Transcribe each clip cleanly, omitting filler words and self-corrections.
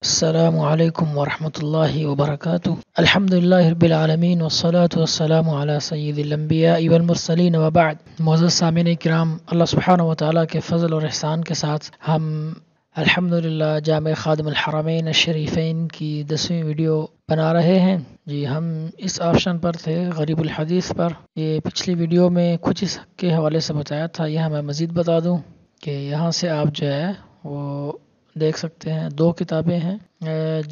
السلام علیکم ورحمۃ اللہ وبرکاتہ۔ الحمد للہ رب العالمین والصلاة والسلام علی سید الانبیاء والمرسلین وبعد۔ معزز سامعین کرام، اللہ سبحانہ و تعالیٰ کے فضل اور احسان کے ساتھ ہم الحمدللہ جامع خادم الحرمین الشریفین کی 10ویں ویڈیو بنا رہے ہیں۔ جی، ہم اس آپشن پر تھے، غریب الحدیث پر۔ یہ پچھلی ویڈیو میں کچھ اس کے حوالے سے بتایا تھا، یہاں میں مزید بتا دوں کہ یہاں سے آپ جو ہے وہ دیکھ سکتے ہیں 2 کتابیں ہیں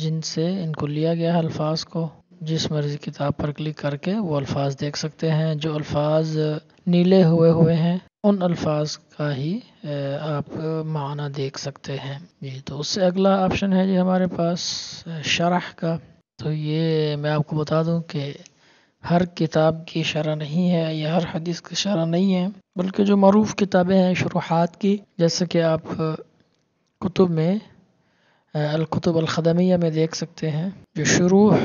جن سے ان کو لیا گیا ہے الفاظ کو۔ جس مرضی کتاب پر کلک کر کے وہ الفاظ دیکھ سکتے ہیں۔ جو الفاظ نیلے ہوئے ہیں ان الفاظ کا ہی آپ معنی دیکھ سکتے ہیں۔ جی، تو اس سے اگلا آپشن ہے جی ہمارے پاس شرح کا۔ تو یہ میں آپ کو بتا دوں کہ ہر کتاب کی شرح نہیں ہے یا ہر حدیث کی شرح نہیں ہے، بلکہ جو معروف کتابیں ہیں شروحات کی، جیسے کہ آپ کتب میں الکتب الخدمیہ میں دیکھ سکتے ہیں، جو شروح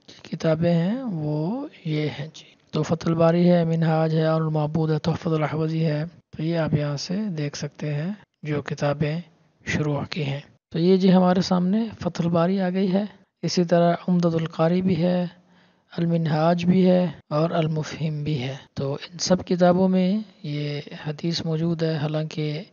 کی کتابیں ہیں وہ یہ ہیں جی۔ تحفۃ الباری ہے، منہاج ہے، اور المعبود ہے، تحفۃ الاحوذی ہے۔ تو یہ آپ یہاں سے دیکھ سکتے ہیں جو کتابیں شروح کی ہیں۔ تو یہ جی ہمارے سامنے فتح الباری آ گئی ہے۔ اسی طرح عمدۃ القاری بھی ہے، المنہاج بھی ہے اور المفہم بھی ہے۔ تو ان سب کتابوں میں یہ حدیث موجود ہے۔ حالانکہ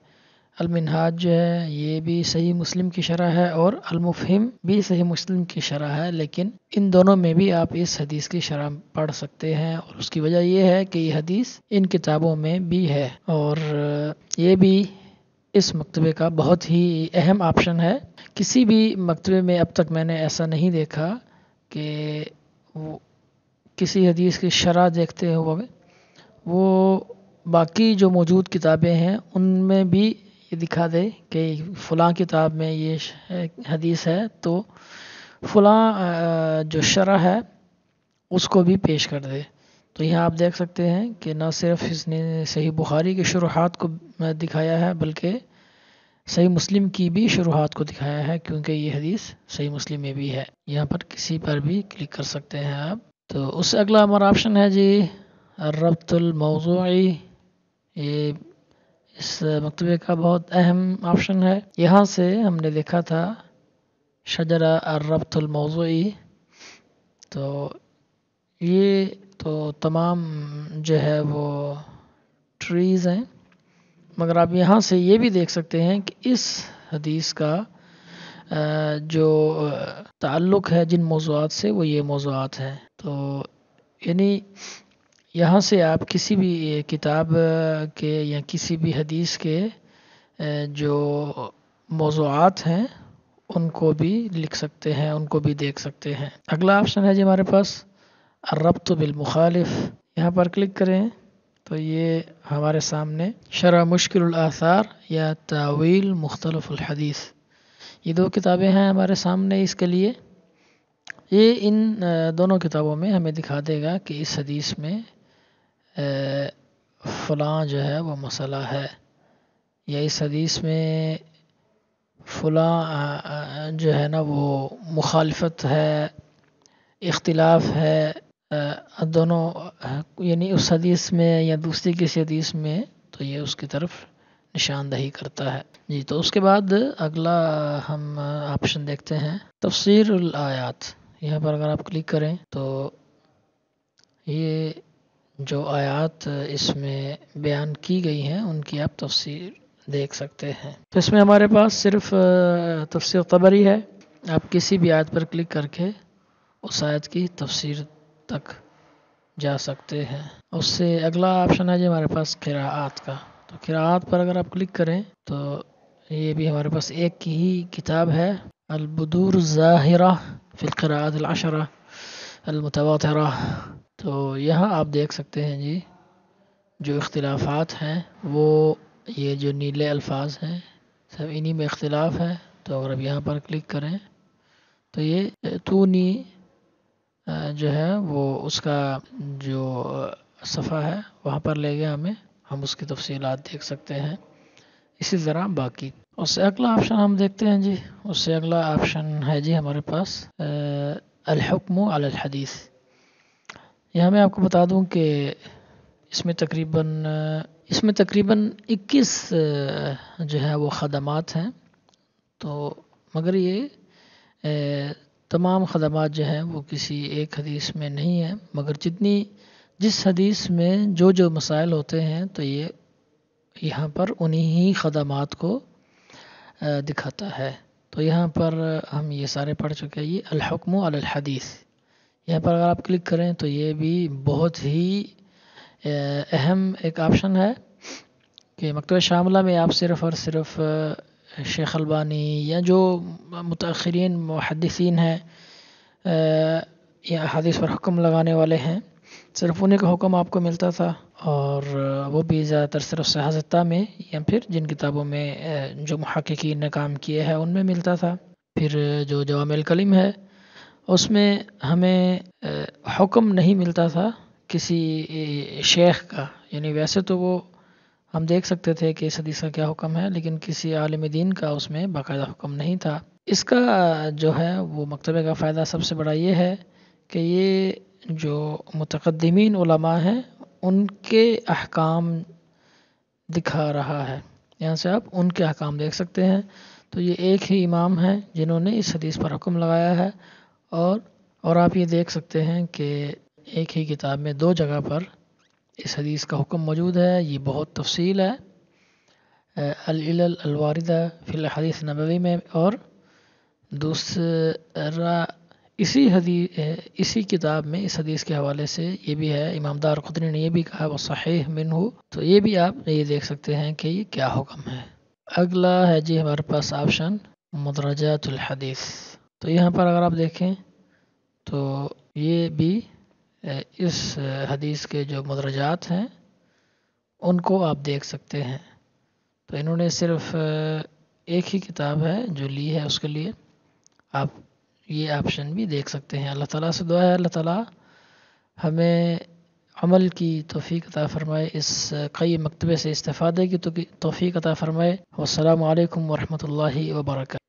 المنہاج جو ہے یہ بھی صحیح مسلم کی شرح ہے اور المفہم بھی صحیح مسلم کی شرح ہے، لیکن ان دونوں میں بھی آپ اس حدیث کی شرح پڑھ سکتے ہیں، اور اس کی وجہ یہ ہے کہ یہ حدیث ان کتابوں میں بھی ہے، اور یہ بھی اس مکتبے کا بہت ہی اہم آپشن ہے۔ کسی بھی مکتبے میں اب تک میں نے ایسا نہیں دیکھا کہ وہ کسی حدیث کی شرح دیکھتے ہوئے وہ باقی جو موجود کتابیں ہیں ان میں بھی یہ دکھا دے کہ فلاں کتاب میں یہ حدیث ہے تو فلاں جو شرح ہے اس کو بھی پیش کر دے۔ تو یہاں آپ دیکھ سکتے ہیں کہ نہ صرف اس نے صحیح بخاری کی شروحات کو دکھایا ہے، بلکہ صحیح مسلم کی بھی شروحات کو دکھایا ہے، کیونکہ یہ حدیث صحیح مسلم میں بھی ہے۔ یہاں پر کسی پر بھی کلک کر سکتے ہیں آپ۔ تو اس سے اگلا ہمارا آپشن ہے جی الربط الموضوعی۔ یہ اس مکتبے کا بہت اہم آپشن ہے۔ یہاں سے ہم نے دیکھا تھا شجرہ الربط الموضوعی۔ تو یہ تو تمام جو ہے وہ ٹریز ہیں، مگر آپ یہاں سے یہ بھی دیکھ سکتے ہیں کہ اس حدیث کا جو تعلق ہے جن موضوعات سے وہ یہ موضوعات ہیں۔ تو یعنی یہاں سے آپ کسی بھی کتاب کے یا کسی بھی حدیث کے جو موضوعات ہیں ان کو بھی لکھ سکتے ہیں، ان کو بھی دیکھ سکتے ہیں۔ اگلا آپشن ہے جی ہمارے پاس الربط بالمخالف۔ یہاں پر کلک کریں تو یہ ہمارے سامنے شرح مشکل الآثار یا تاویل مختلف الحدیث، یہ 2 کتابیں ہیں ہمارے سامنے اس کے لیے۔ یہ ان دونوں کتابوں میں ہمیں دکھا دے گا کہ اس حدیث میں فلاں جو ہے وہ مسئلہ ہے، یا اس حدیث میں فلاں جو ہے نا وہ مخالفت ہے، اختلاف ہے دونوں، یعنی اس حدیث میں یا دوسری کسی حدیث میں، تو یہ اس کی طرف نشاندہی کرتا ہے جی۔ تو اس کے بعد اگلا ہم آپشن دیکھتے ہیں تفسیر الآیات۔ یہاں پر اگر آپ کلک کریں تو یہ جو آیات اس میں بیان کی گئی ہیں ان کی آپ تفسیر دیکھ سکتے ہیں۔ تو اس میں ہمارے پاس صرف تفسیر طبری ہے۔ آپ کسی بھی آیت پر کلک کر کے اس آیت کی تفسیر تک جا سکتے ہیں۔ اس سے اگلا آپشن ہے جی ہمارے پاس قراءات کا۔ تو قراءات پر اگر آپ کلک کریں تو یہ بھی ہمارے پاس ایک ہی کتاب ہے، البدور الظاہرہ فی القراءات العشرہ المتواترہ۔ تو یہاں آپ دیکھ سکتے ہیں جی جو اختلافات ہیں وہ یہ جو نیلے الفاظ ہیں سب انہی میں اختلاف ہے۔ تو اگر اب یہاں پر کلک کریں تو یہ تونی جو ہے وہ اس کا جو صفحہ ہے وہاں پر لے گیا ہمیں، ہم اس کی تفصیلات دیکھ سکتے ہیں۔ اسی طرح باقی اس سے اگلا آپشن ہم دیکھتے ہیں جی۔ اس سے اگلا آپشن ہے جی ہمارے پاس الحکم علی الحدیث۔ یہاں میں آپ کو بتا دوں کہ اس میں تقریباً 21 جو ہے وہ خدمات ہیں۔ تو مگر یہ تمام خدمات جو ہیں وہ کسی ایک حدیث میں نہیں ہیں، مگر جس حدیث میں جو مسائل ہوتے ہیں تو یہ یہاں پر انہی ہی خدمات کو دکھاتا ہے۔ تو یہاں پر ہم یہ سارے پڑھ چکے ہیں۔ یہ الحکم علی الحدیث، یہاں پر اگر آپ کلک کریں تو یہ بھی بہت ہی اہم ایک آپشن ہے کہ مکتبہ شاملہ میں آپ صرف اور صرف شیخ البانی یا جو متأخرین محدثین ہیں یا حدیث پر حکم لگانے والے ہیں، صرف انہیں کا حکم آپ کو ملتا تھا، اور وہ بھی زیادہ تر صرف صحیح ستہ میں یا پھر جن کتابوں میں جو محققین نے کام کیے ہیں ان میں ملتا تھا۔ پھر جو جوامع الکلم ہے اس میں ہمیں حکم نہیں ملتا تھا کسی شیخ کا، یعنی ویسے تو وہ ہم دیکھ سکتے تھے کہ اس حدیث کا کیا حکم ہے، لیکن کسی عالم دین کا اس میں باقاعدہ حکم نہیں تھا۔ اس کا جو ہے وہ مکتبے کا فائدہ سب سے بڑا یہ ہے کہ یہ جو متقدمین علماء ہیں ان کے احکام دکھا رہا ہے، یہاں سے آپ ان کے احکام دیکھ سکتے ہیں۔ تو یہ ایک ہی امام ہیں جنہوں نے اس حدیث پر حکم لگایا ہے، اور آپ یہ دیکھ سکتے ہیں کہ ایک ہی کتاب میں 2 جگہ پر اس حدیث کا حکم موجود ہے۔ یہ بہت تفصیل ہے، العلل الواردہ فی الحدیث نبوی میں، اور دوسرا اسی کتاب میں اس حدیث کے حوالے سے یہ بھی ہے، امام دارقطنی نے یہ بھی کہا وہ صحیح منہ، تو یہ بھی آپ یہ دیکھ سکتے ہیں کہ یہ کیا حکم ہے۔ اگلا ہے جی ہمارے پاس آپشن مدرجات الحدیث۔ تو یہاں پر اگر آپ دیکھیں تو یہ بھی اس حدیث کے جو مدرجات ہیں ان کو آپ دیکھ سکتے ہیں۔ تو انہوں نے صرف ایک ہی کتاب ہے جو لی ہے، اس کے لیے آپ یہ آپشن بھی دیکھ سکتے ہیں۔ اللہ تعالیٰ سے دعا ہے اللہ تعالیٰ ہمیں عمل کی توفیق عطا فرمائے، اس قیم مکتبے سے استفادے کی توفیق عطا فرمائے۔ والسلام علیکم ورحمۃ اللہ وبرکاتہ۔